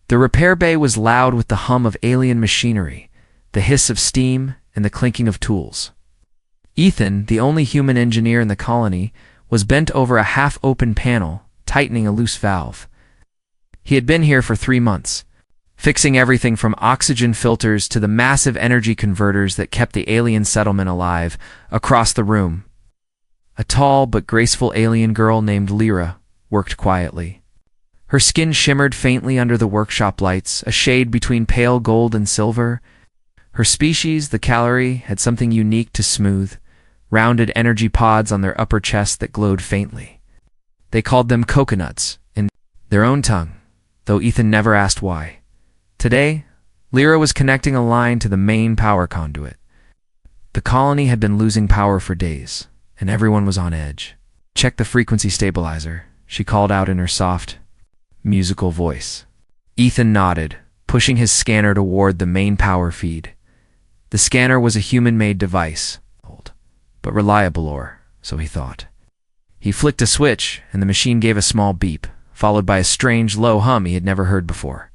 The repair bay was loud with the hum of alien machinery, the hiss of steam, and the clinking of tools. Ethan, the only human engineer in the colony, was bent over a half-open panel, tightening a loose valve. He had been here for 3 months, fixing everything from oxygen filters to the massive energy converters that kept the alien settlement alive. Across the room, a tall but graceful alien girl named Lyra worked quietly. Her skin shimmered faintly under the workshop lights, a shade between pale gold and silver. Her species, the Calorie, had something unique to smooth, rounded energy pods on their upper chest that glowed faintly. They called them coconuts, in their own tongue, though Ethan never asked why. Today, Lyra was connecting a line to the main power conduit. The colony had been losing power for days, and everyone was on edge. "Check the frequency stabilizer," she called out in her soft, musical voice. Ethan nodded, pushing his scanner toward the main power feed. The scanner was a human-made device, old, but reliable, or so he thought. He flicked a switch, and the machine gave a small beep, followed by a strange, low hum he had never heard before.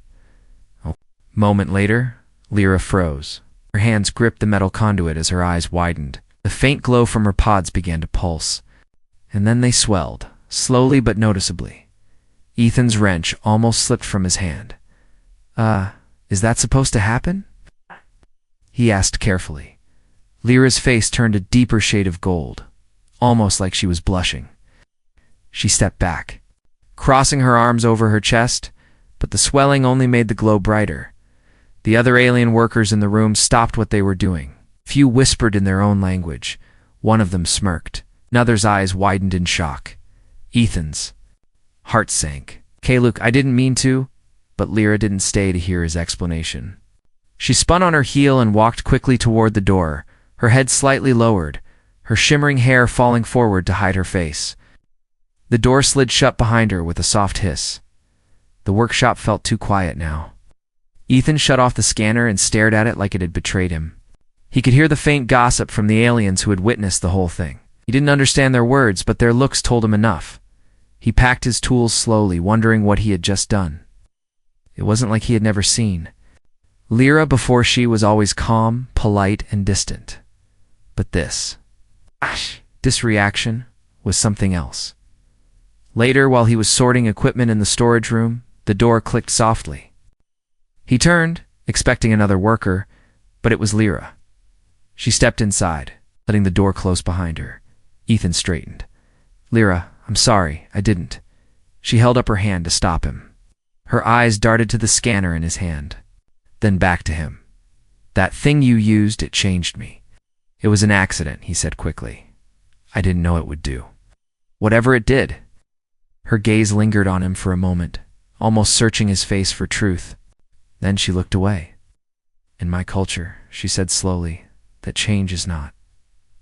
A moment later, Lyra froze. Her hands gripped the metal conduit as her eyes widened. The faint glow from her pods began to pulse, and then they swelled, slowly but noticeably. Ethan's wrench almost slipped from his hand. Is that supposed to happen?" he asked carefully. Lyra's face turned a deeper shade of gold, almost like she was blushing. She stepped back, crossing her arms over her chest, but the swelling only made the glow brighter. The other alien workers in the room stopped what they were doing. Few whispered in their own language. One of them smirked. Another's eyes widened in shock. Ethan's heart sank. "Okay, Luke, I didn't mean to," but Lyra didn't stay to hear his explanation. She spun on her heel and walked quickly toward the door, her head slightly lowered, her shimmering hair falling forward to hide her face. The door slid shut behind her with a soft hiss. The workshop felt too quiet now. Ethan shut off the scanner and stared at it like it had betrayed him. He could hear the faint gossip from the aliens who had witnessed the whole thing. He didn't understand their words, but their looks told him enough. He packed his tools slowly, wondering what he had just done. It wasn't like he had never seen. Lyra before she was always calm, polite, and distant. But this reaction was something else. Later, while he was sorting equipment in the storage room, the door clicked softly. He turned, expecting another worker, but it was Lyra. She stepped inside, letting the door close behind her. Ethan straightened. "Lyra, I'm sorry, I didn't." She held up her hand to stop him. Her eyes darted to the scanner in his hand, then back to him. "That thing you used, it changed me." "It was an accident," he said quickly. "I didn't know it would do." "Whatever it did." Her gaze lingered on him for a moment, almost searching his face for truth. Then she looked away. "In my culture," she said slowly, "that change is not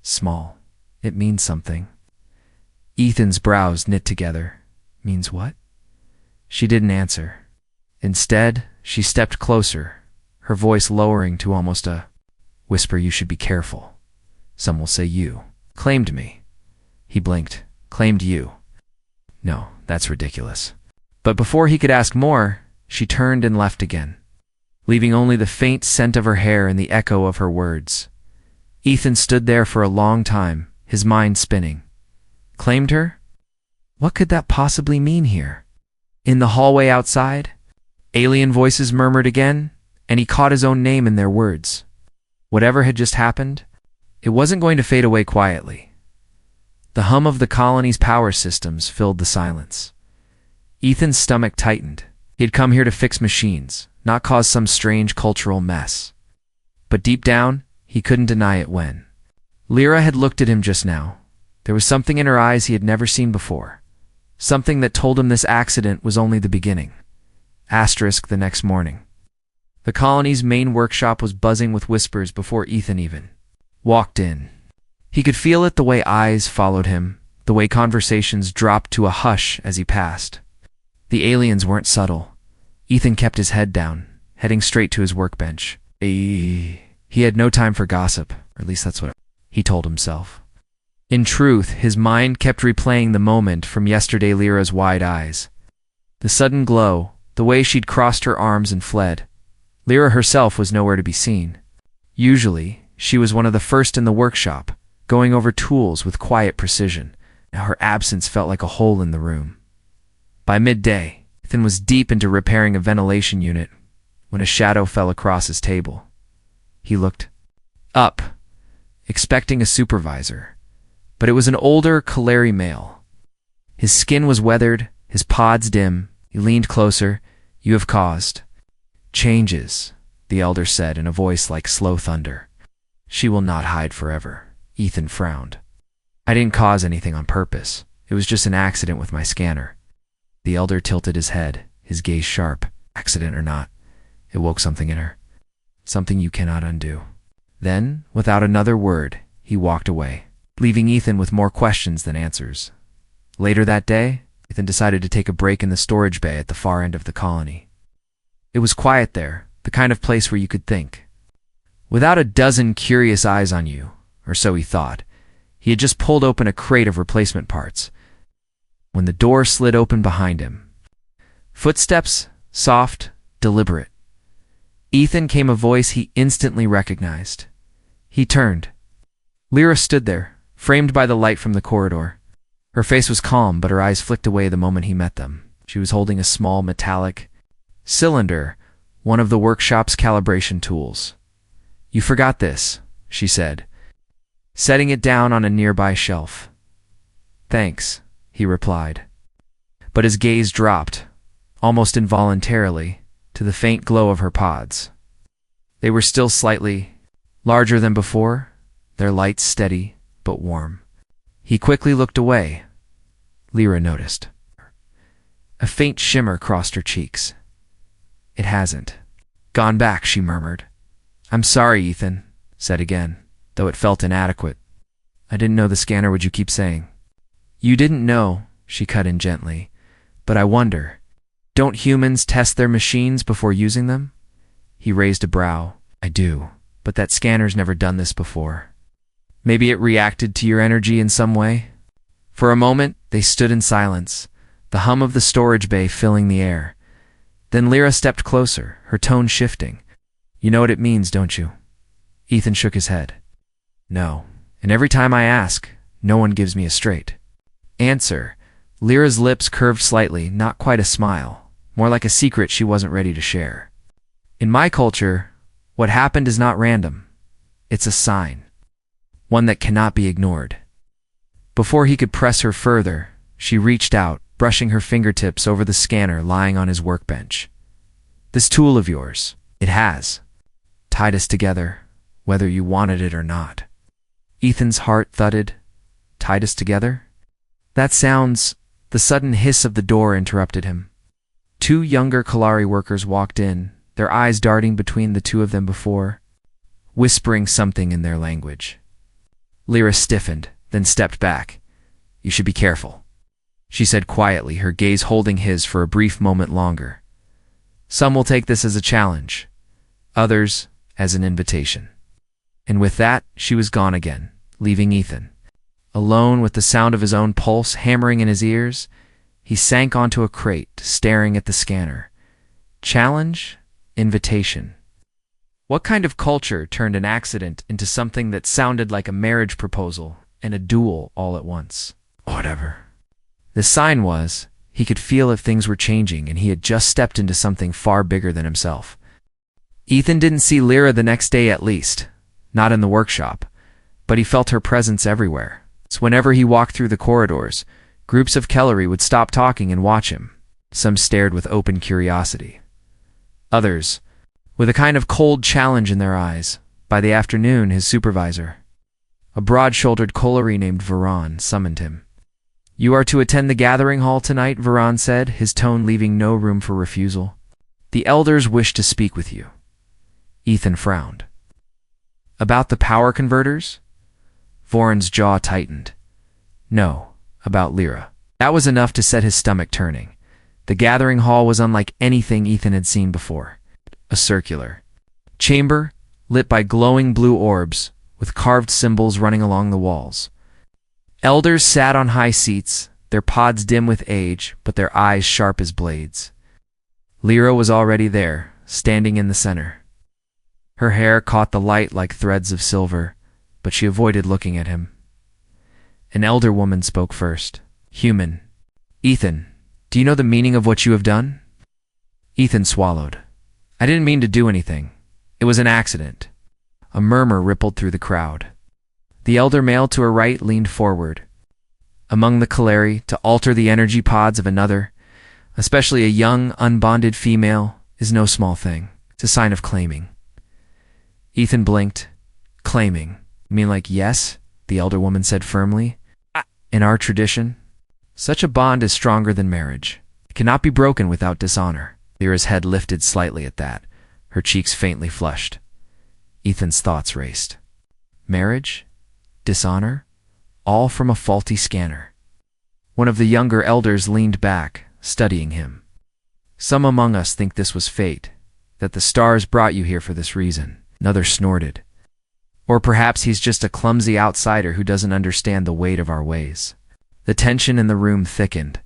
small. It means something." Ethan's brows knit together. "Means what?" She didn't answer. Instead, she stepped closer, her voice lowering to almost a whisper. "You should be careful. Some will say you claimed me." He blinked. "Claimed you? No, that's ridiculous." But before he could ask more, she turned and left again, leaving only the faint scent of her hair and the echo of her words. Ethan stood there for a long time, his mind spinning. Claimed her? What could that possibly mean here? In the hallway outside, alien voices murmured again, and he caught his own name in their words. Whatever had just happened, it wasn't going to fade away quietly. The hum of the colony's power systems filled the silence. Ethan's stomach tightened. He had come here to fix machines, not cause some strange cultural mess. But deep down, he couldn't deny it when Lyra had looked at him just now. There was something in her eyes he had never seen before. Something that told him this accident was only the beginning. Asterisk the next morning. The colony's main workshop was buzzing with whispers before Ethan even walked in. He could feel it the way eyes followed him, the way conversations dropped to a hush as he passed. The aliens weren't subtle. Ethan kept his head down, heading straight to his workbench. He had no time for gossip, or at least that's what he told himself. In truth, his mind kept replaying the moment from yesterday. Lyra's wide eyes. The sudden glow, the way she'd crossed her arms and fled. Lyra herself was nowhere to be seen. Usually, she was one of the first in the workshop, going over tools with quiet precision. Now her absence felt like a hole in the room. By midday, Ethan was deep into repairing a ventilation unit when a shadow fell across his table. He looked up, expecting a supervisor, but it was an older Kalari male. His skin was weathered, his pods dim. He leaned closer. "You have caused changes," the elder said in a voice like slow thunder. "She will not hide forever." Ethan frowned. "I didn't cause anything on purpose. It was just an accident with my scanner." The elder tilted his head, his gaze sharp. "Accident or not, it woke something in her. Something you cannot undo." Then, without another word, he walked away, leaving Ethan with more questions than answers. Later that day, Ethan decided to take a break in the storage bay at the far end of the colony. It was quiet there, the kind of place where you could think. Without a dozen curious eyes on you, or so he thought, he had just pulled open a crate of replacement parts when the door slid open behind him. Footsteps, soft, deliberate. Ethan came a voice he instantly recognized. He turned. Lyra stood there, framed by the light from the corridor. Her face was calm, but her eyes flicked away the moment he met them. She was holding a small metallic cylinder, one of the workshop's calibration tools. "You forgot this," she said, setting it down on a nearby shelf. "Thanks," he replied. But his gaze dropped, almost involuntarily, to the faint glow of her pods. They were still slightly larger than before, their light steady but warm. He quickly looked away. Lyra noticed. A faint shimmer crossed her cheeks. "It hasn't gone back," she murmured. "I'm sorry," Ethan said again, though it felt inadequate. "I didn't know the scanner would, you keep saying." "You didn't know," she cut in gently, "but I wonder, don't humans test their machines before using them?" He raised a brow. "I do, but that scanner's never done this before. Maybe it reacted to your energy in some way?" For a moment, they stood in silence, the hum of the storage bay filling the air. Then Lyra stepped closer, her tone shifting. "You know what it means, don't you?" Ethan shook his head. "No, and every time I ask, no one gives me a straight answer." Lyra's lips curved slightly, not quite a smile, more like a secret she wasn't ready to share. "In my culture, what happened is not random. It's a sign. One that cannot be ignored." Before he could press her further, she reached out, brushing her fingertips over the scanner lying on his workbench. "This tool of yours, it has tied us together, whether you wanted it or not." Ethan's heart thudded. "Tied us together?" "That sounds—" The sudden hiss of the door interrupted him. Two younger Kalari workers walked in, their eyes darting between the two of them before, whispering something in their language. Lyra stiffened, then stepped back. "You should be careful," she said quietly, her gaze holding his for a brief moment longer. "Some will take this as a challenge, others as an invitation." And with that, she was gone again, leaving Ethan. Alone with the sound of his own pulse hammering in his ears, he sank onto a crate, staring at the scanner. Challenge? Invitation. What kind of culture turned an accident into something that sounded like a marriage proposal and a duel all at once? Whatever. The sign was, he could feel if things were changing and he had just stepped into something far bigger than himself. Ethan didn't see Lyra the next day at least, not in the workshop, but he felt her presence everywhere. So whenever he walked through the corridors, groups of Kellery would stop talking and watch him. Some stared with open curiosity. Others, with a kind of cold challenge in their eyes. By the afternoon, his supervisor, a broad-shouldered Kolari named Varan, summoned him. "You are to attend the gathering hall tonight," Varan said, his tone leaving no room for refusal. "The elders wish to speak with you." Ethan frowned. "About the power converters?" Varan's jaw tightened. "No, about Lyra." That was enough to set his stomach turning. The gathering hall was unlike anything Ethan had seen before. A circular chamber, lit by glowing blue orbs, with carved symbols running along the walls. Elders sat on high seats, their pods dim with age, but their eyes sharp as blades. Lyra was already there, standing in the center. Her hair caught the light like threads of silver, but she avoided looking at him. An elder woman spoke first. Human. Ethan, do you know the meaning of what you have done? Ethan swallowed. I didn't mean to do anything. It was an accident. A murmur rippled through the crowd. The elder male to her right leaned forward. Among the Kaleri, to alter the energy pods of another, especially a young, unbonded female, is no small thing. It's a sign of claiming. Ethan blinked. Claiming. You mean like yes? The elder woman said firmly. In our tradition, such a bond is stronger than marriage. It cannot be broken without dishonor. Lyra's head lifted slightly at that, her cheeks faintly flushed. Ethan's thoughts raced. Marriage? Dishonor? All from a faulty scanner. One of the younger elders leaned back, studying him. Some among us think this was fate, that the stars brought you here for this reason. Another snorted. Or perhaps he's just a clumsy outsider who doesn't understand the weight of our ways. The tension in the room thickened.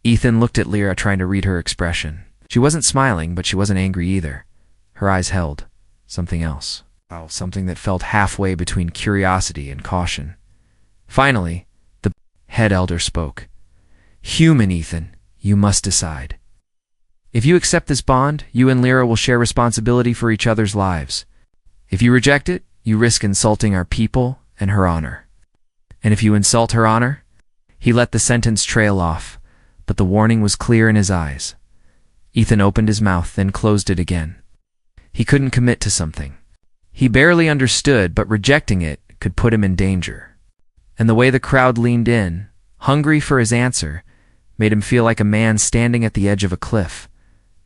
Ethan looked at Lyra, trying to read her expression. She wasn't smiling, but she wasn't angry either. Her eyes held something else. Something that felt halfway between curiosity and caution. Finally, the head elder spoke. Human, Ethan, you must decide. If you accept this bond, you and Lyra will share responsibility for each other's lives. If you reject it, you risk insulting our people and her honor. And if you insult her honor, he let the sentence trail off, but the warning was clear in his eyes. Ethan opened his mouth, then closed it again. He couldn't commit to something. He barely understood, but rejecting it could put him in danger. And the way the crowd leaned in, hungry for his answer, made him feel like a man standing at the edge of a cliff.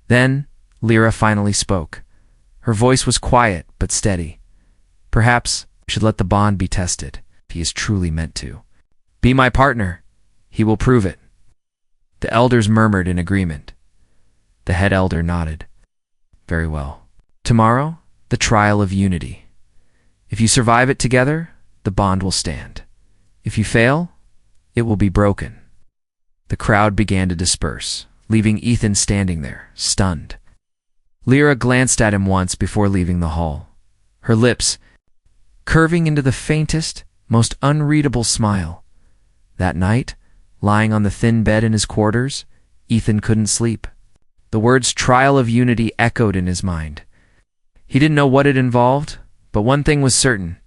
Then, Lyra finally spoke. Her voice was quiet but steady. Perhaps I should let the bond be tested, if he is truly meant to. Be my partner. He will prove it. The elders murmured in agreement. The head elder nodded. Very well. Tomorrow, the trial of unity. If you survive it together, the bond will stand. If you fail, it will be broken. The crowd began to disperse, leaving Ethan standing there, stunned. Lyra glanced at him once before leaving the hall. Her lips curving into the faintest, most unreadable smile. That night, lying on the thin bed in his quarters, Ethan couldn't sleep. The words trial of unity echoed in his mind. He didn't know what it involved, but one thing was certain.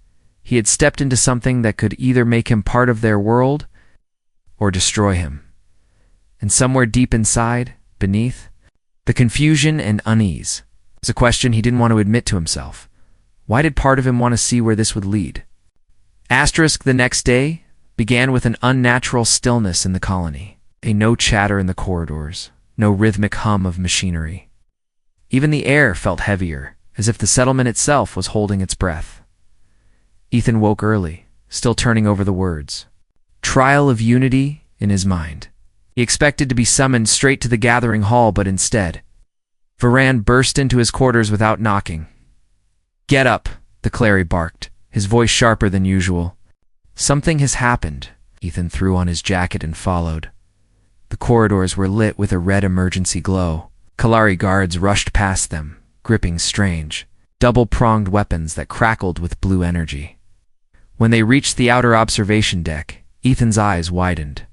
He had stepped into something that could either make him part of their world or destroy him. And somewhere deep inside, beneath, the confusion and unease was a question he didn't want to admit to himself. Why did part of him want to see where this would lead? The next day began with an unnatural stillness in the colony. No chatter in the corridors, no rhythmic hum of machinery. Even the air felt heavier, as if the settlement itself was holding its breath. Ethan woke early, still turning over the words. Trial of unity in his mind. He expected to be summoned straight to the gathering hall, but instead, Varan burst into his quarters without knocking. Get up, the Cleric barked, his voice sharper than usual. Something has happened. Ethan threw on his jacket and followed. The corridors were lit with a red emergency glow. Kalari guards rushed past them, gripping strange, double-pronged weapons that crackled with blue energy. When they reached the outer observation deck, Ethan's eyes widened.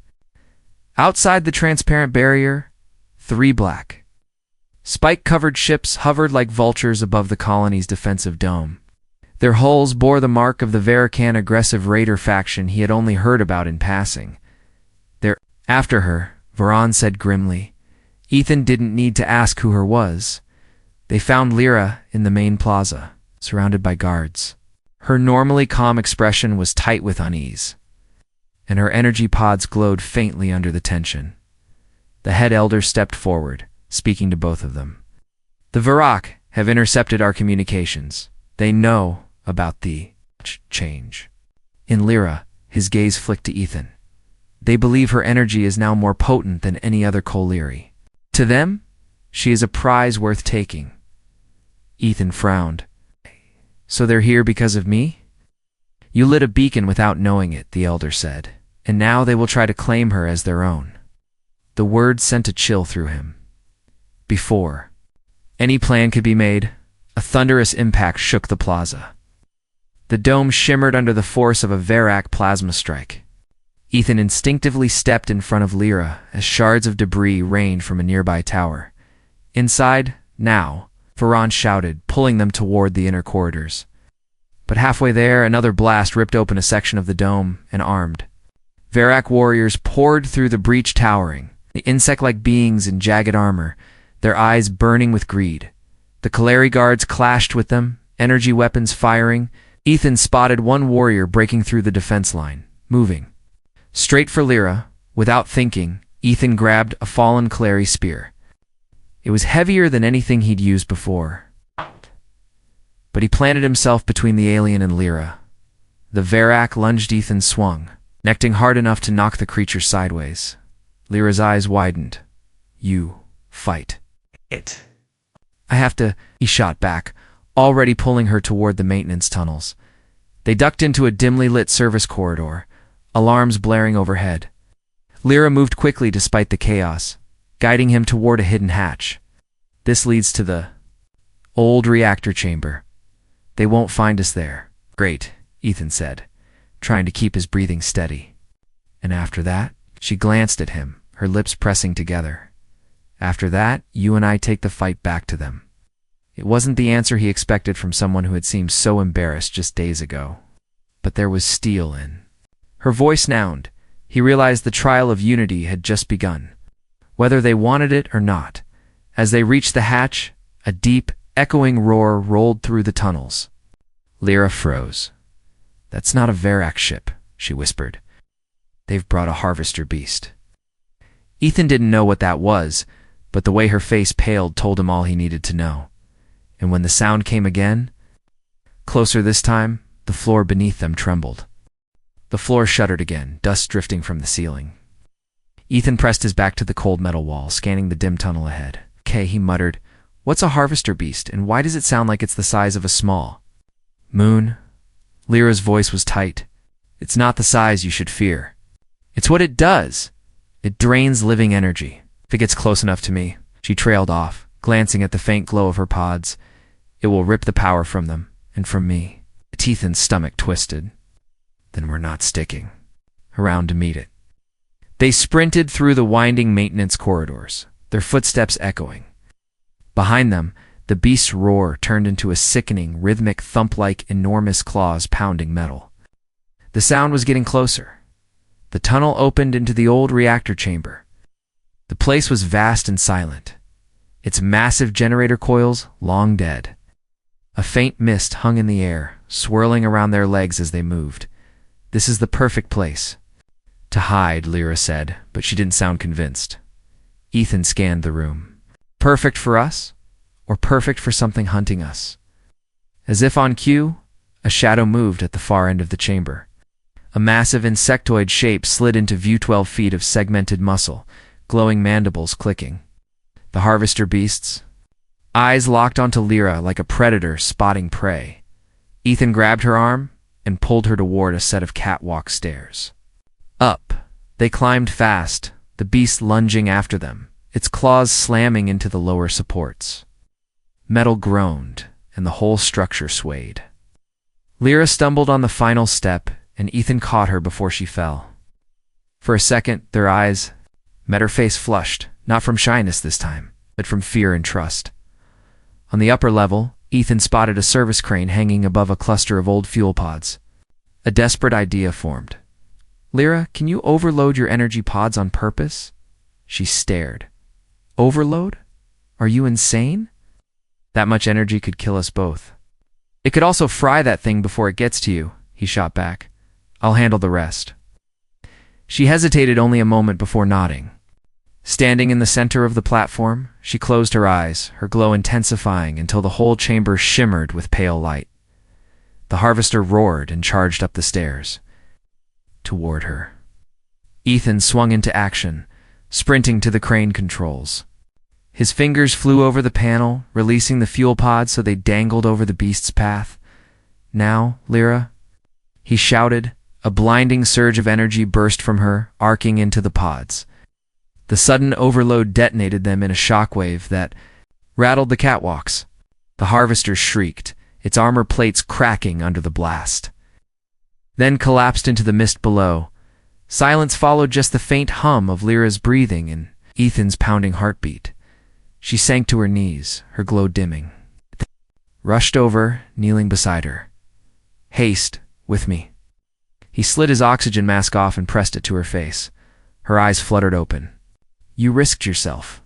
Outside the transparent barrier, 3 black, spike-covered ships hovered like vultures above the colony's defensive dome. Their hulls bore the mark of the Verican aggressive raider faction he had only heard about in passing. They're after her, Varan said grimly. Ethan didn't need to ask who her was. They found Lyra in the main plaza, surrounded by guards. Her normally calm expression was tight with unease, and her energy pods glowed faintly under the tension. The head elder stepped forward, speaking to both of them. The Varrock have intercepted our communications. They know about the change. In Lyra, his gaze flicked to Ethan. They believe her energy is now more potent than any other Coleri. To them, she is a prize worth taking. Ethan frowned. So they're here because of me? You lit a beacon without knowing it, the elder said, and now they will try to claim her as their own. The word sent a chill through him. before any plan could be made, a thunderous impact shook the plaza. The dome shimmered under the force of a Verac plasma strike. Ethan instinctively stepped in front of Lyra as shards of debris rained from a nearby tower. Inside, now, Ferran shouted, pulling them toward the inner corridors. But halfway there, another blast ripped open a section of the dome, and armed Verac warriors poured through the breach towering, the insect-like beings in jagged armor, their eyes burning with greed. The Kaleri guards clashed with them, energy weapons firing. Ethan spotted one warrior breaking through the defense line, moving straight for Lyra. Without thinking, Ethan grabbed a fallen Kaleri spear. It was heavier than anything he'd used before, but he planted himself between the alien and Lyra. The Verac lunged. Ethan swung, connecting hard enough to knock the creature sideways. Lyra's eyes widened. "You fight it." "I have to," he shot back, already pulling her toward the maintenance tunnels. They ducked into a dimly lit service corridor, alarms blaring overhead. Lyra moved quickly despite the chaos, guiding him toward a hidden hatch. "This leads to the old reactor chamber. They won't find us there." "Great," Ethan said, trying to keep his breathing steady. "And after that?" She glanced at him, her lips pressing together. "After that, you and I take the fight back to them." It wasn't the answer he expected from someone who had seemed so embarrassed just days ago. But there was steel in her voice now. He realized the trial of unity had just begun, whether they wanted it or not. As they reached the hatch, a deep, echoing roar rolled through the tunnels. Lyra froze. "That's not a Verac ship," she whispered. "They've brought a harvester beast." Ethan didn't know what that was, but the way her face paled told him all he needed to know. And when the sound came again, closer this time, the floor beneath them trembled. The floor shuddered again, dust drifting from the ceiling. Ethan pressed his back to the cold metal wall, scanning the dim tunnel ahead. "Okay," he muttered. "What's a harvester beast, and why does it sound like it's the size of a small moon?" Lyra's voice was tight. "It's not the size you should fear. It's what it does. It drains living energy. If it gets close enough to me," she trailed off, glancing at the faint glow of her pods, "it will rip the power from them, and from me." Ethan's stomach twisted. "Then we're not sticking around to meet it." They sprinted through the winding maintenance corridors, their footsteps echoing. Behind them, the beast's roar turned into a sickening, rhythmic thump like enormous claws pounding metal. The sound was getting closer. The tunnel opened into the old reactor chamber. The place was vast and silent, its massive generator coils long dead. A faint mist hung in the air, swirling around their legs as they moved. "This is the perfect place to hide," Lyra said, but she didn't sound convinced. Ethan scanned the room. "Perfect for us, or perfect for something hunting us?" As if on cue, a shadow moved at the far end of the chamber. A massive insectoid shape slid into view, 12 feet of segmented muscle, glowing mandibles clicking. The harvester beasts, eyes locked onto Lyra like a predator spotting prey. Ethan grabbed her arm and pulled her toward a set of catwalk stairs. Up, they climbed fast, the beast lunging after them, its claws slamming into the lower supports. Metal groaned, and the whole structure swayed. Lyra stumbled on the final step, and Ethan caught her before she fell. For a second, their eyes met. Her face flushed, not from shyness this time, but from fear and trust. On the upper level, Ethan spotted a service crane hanging above a cluster of old fuel pods. A desperate idea formed. "Lyra, can you overload your energy pods on purpose?" She stared. "Overload? Are you insane? That much energy could kill us both." "It could also fry that thing before it gets to you," he shot back. "I'll handle the rest." She hesitated only a moment before nodding. Standing in the center of the platform, she closed her eyes, her glow intensifying until the whole chamber shimmered with pale light. The harvester roared and charged up the stairs toward her. Ethan swung into action, sprinting to the crane controls. His fingers flew over the panel, releasing the fuel pods so they dangled over the beast's path. "Now, Lyra," he shouted. A blinding surge of energy burst from her, arcing into the pods. The sudden overload detonated them in a shockwave that rattled the catwalks. The harvester shrieked, its armor plates cracking under the blast. Then collapsed into the mist below. Silence followed, just the faint hum of Lyra's breathing and Ethan's pounding heartbeat. She sank to her knees, her glow dimming. Rushed over, kneeling beside her. "Haste, with me." He slid his oxygen mask off and pressed it to her face. Her eyes fluttered open. "You risked yourself."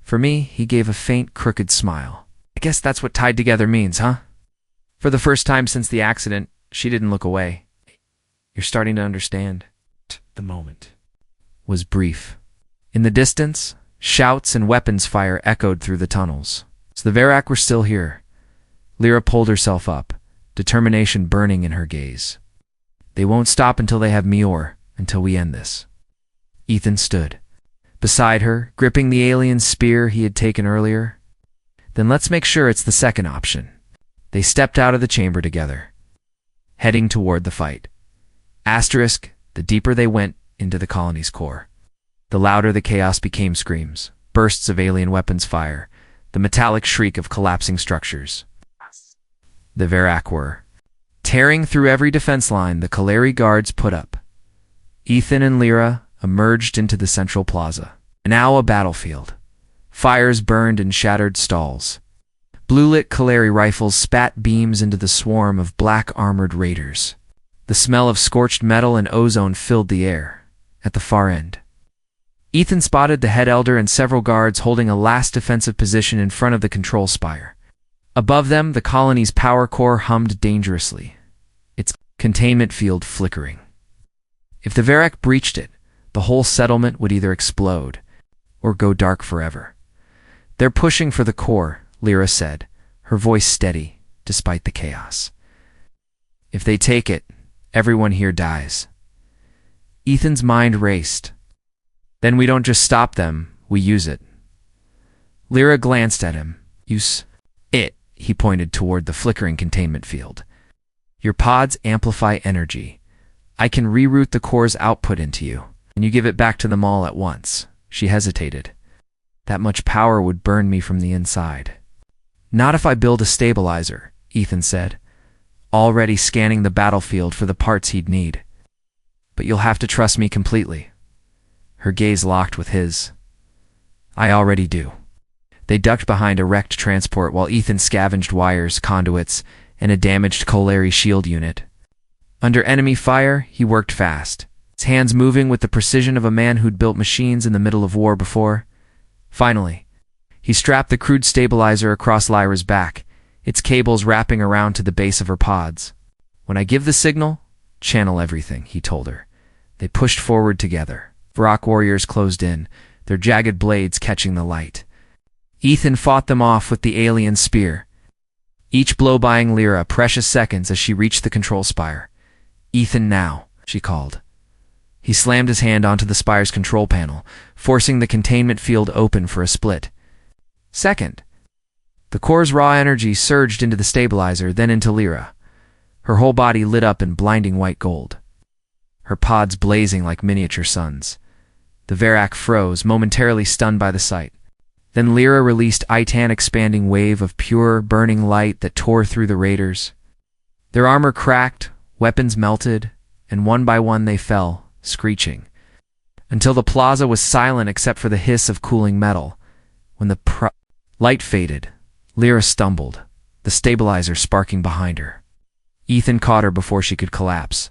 For me, he gave a faint, crooked smile. "I guess that's what tied together means, huh?" For the first time since the accident, she didn't look away. "You're starting to understand." The moment was brief. In the distance, shouts and weapons fire echoed through the tunnels. So the Verak were still here. Lyra pulled herself up, determination burning in her gaze. "They won't stop until they have Mior, until we end this." Ethan stood beside her, gripping the alien spear he had taken earlier. "Then let's make sure it's the second option." They stepped out of the chamber together, heading toward the fight. Asterisk, the deeper they went into the colony's core, the louder the chaos became. Screams, bursts of alien weapons fire, the metallic shriek of collapsing structures. The Verak were tearing through every defense line the Kaleri guards put up. Ethan and Lyra emerged into the central plaza, now a battlefield. Fires burned in shattered stalls. Blue-lit Kaleri rifles spat beams into the swarm of black-armored raiders. The smell of scorched metal and ozone filled the air. At the far end, Ethan spotted the head elder and several guards holding a last defensive position in front of the control spire. Above them, the colony's power core hummed dangerously, its containment field flickering. If the Verak breached it, the whole settlement would either explode or go dark forever. "They're pushing for the core," Lyra said, her voice steady despite the chaos. "If they take it, everyone here dies." Ethan's mind raced. "Then we don't just stop them, we use it." Lyra glanced at him. "Use it," he pointed toward the flickering containment field. "Your pods amplify energy. I can reroute the core's output into you, and you give it back to them all at once." She hesitated. "That much power would burn me from the inside." "Not if I build a stabilizer," Ethan said, already scanning the battlefield for the parts he'd need. "But you'll have to trust me completely." Her gaze locked with his. "I already do." They ducked behind a wrecked transport while Ethan scavenged wires, conduits, and a damaged Kaleri shield unit. Under enemy fire, he worked fast, his hands moving with the precision of a man who'd built machines in the middle of war before. Finally, he strapped the crude stabilizer across Lyra's back, its cables wrapping around to the base of her pods. "When I give the signal, channel everything," he told her. They pushed forward together. Verak warriors closed in, their jagged blades catching the light. Ethan fought them off with the alien spear, each blow buying Lyra precious seconds as she reached the control spire. "Ethan, now," she called. He slammed his hand onto the spire's control panel, forcing the containment field open for a split second. The core's raw energy surged into the stabilizer, then into Lyra. Her whole body lit up in blinding white gold, her pods blazing like miniature suns. The Verak froze, momentarily stunned by the sight. Then Lyra released a expanding wave of pure, burning light that tore through the raiders. Their armor cracked, weapons melted, and one by one they fell, screeching, until the plaza was silent except for the hiss of cooling metal. When the light faded, Lyra stumbled, the stabilizer sparking behind her. Ethan caught her before she could collapse.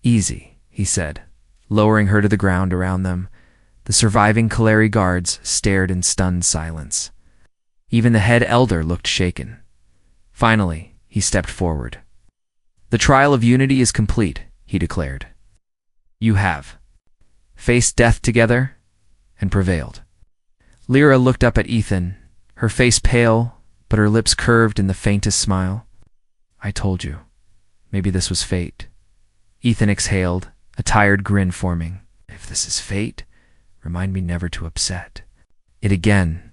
"Easy," he said, lowering her to the ground around them. The surviving Kaleri guards stared in stunned silence. Even the head elder looked shaken. Finally, he stepped forward. "The trial of unity is complete," he declared. "You have faced death together and prevailed." Lyra looked up at Ethan, her face pale, but her lips curved in the faintest smile. "I told you. Maybe this was fate." Ethan exhaled, a tired grin forming. "If this is fate, remind me never to upset it again."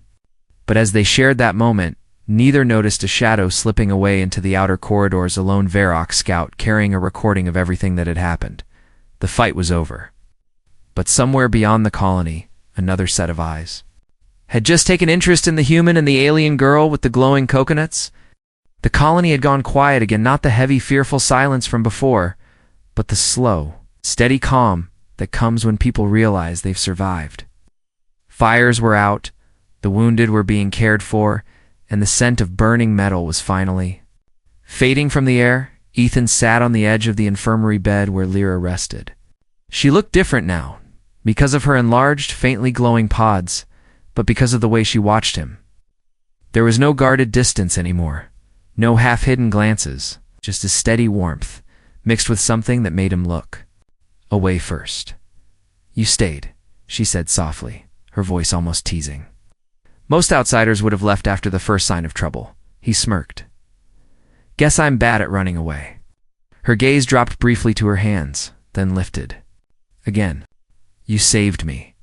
But as they shared that moment, neither noticed a shadow slipping away into the outer corridors, a lone Verak scout carrying a recording of everything that had happened. The fight was over. But somewhere beyond the colony, another set of eyes had just taken interest in the human and the alien girl with the glowing coconuts. The colony had gone quiet again, not the heavy, fearful silence from before, but the slow, steady calm that comes when people realize they've survived. Fires were out, the wounded were being cared for, and the scent of burning metal was finally fading from the air. Ethan sat on the edge of the infirmary bed where Lyra rested. She looked different now, because of her enlarged, faintly glowing pods, but because of the way she watched him. There was no guarded distance anymore, no half-hidden glances, just a steady warmth, mixed with something that made him look away first. "You stayed," she said softly, her voice almost teasing. Most outsiders would have left after the first sign of trouble. He smirked. "Guess I'm bad at running away." Her gaze dropped briefly to her hands, then lifted. Again. "You saved me.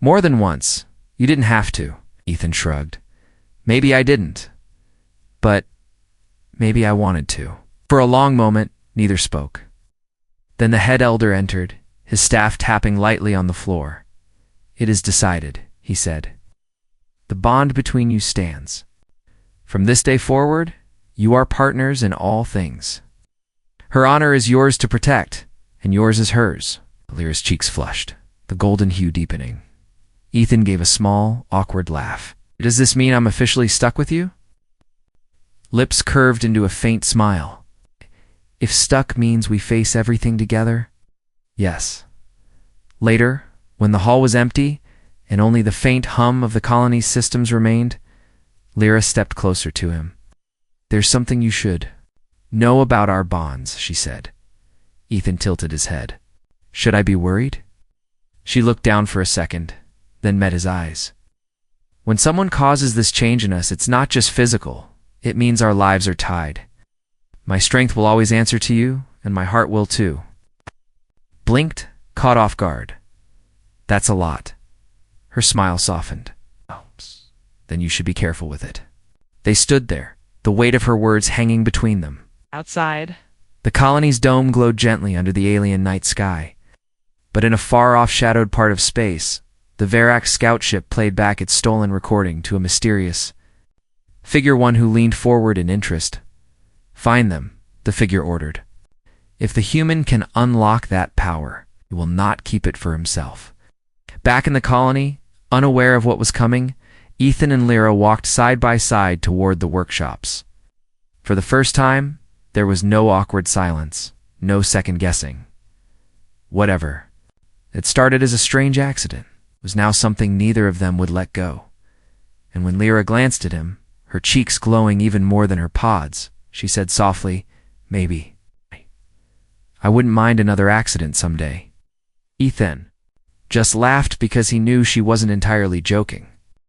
More than once. You didn't have to." Ethan shrugged. "Maybe I didn't. But maybe I wanted to." For a long moment, neither spoke. Then the head elder entered, his staff tapping lightly on the floor. "It is decided," he said. "The bond between you stands. From this day forward, you are partners in all things. Her honor is yours to protect, and yours is hers." Lyra's cheeks flushed, the golden hue deepening. Ethan gave a small, awkward laugh. "Does this mean I'm officially stuck with you?" Lips curved into a faint smile. "If stuck means we face everything together, yes." Later, when the hall was empty, and only the faint hum of the colony's systems remained, Lyra stepped closer to him. "There's something you should know about our bonds," she said. Ethan tilted his head. "Should I be worried?" She looked down for a second, then met his eyes. "When someone causes this change in us, it's not just physical. It means our lives are tied. My strength will always answer to you, and my heart will too." Blinked, caught off guard. "That's a lot." Her smile softened. "Oh, then you should be careful with it." They stood there, the weight of her words hanging between them. Outside, The colony's dome glowed gently under the alien night sky. But in a far-off shadowed part of space, the Verac scout ship played back its stolen recording to a mysterious figure, one who leaned forward in interest. "Find them," the figure ordered. "If the human can unlock that power, he will not keep it for himself." Back in the colony, unaware of what was coming, Ethan and Lyra walked side by side toward the workshops. For the first time, there was no awkward silence, no second-guessing. Whatever. It started as a strange accident, was now something neither of them would let go. And when Lyra glanced at him, her cheeks glowing even more than her pods, she said softly, "Maybe. I wouldn't mind another accident someday." Ethan just laughed because he knew she wasn't entirely joking.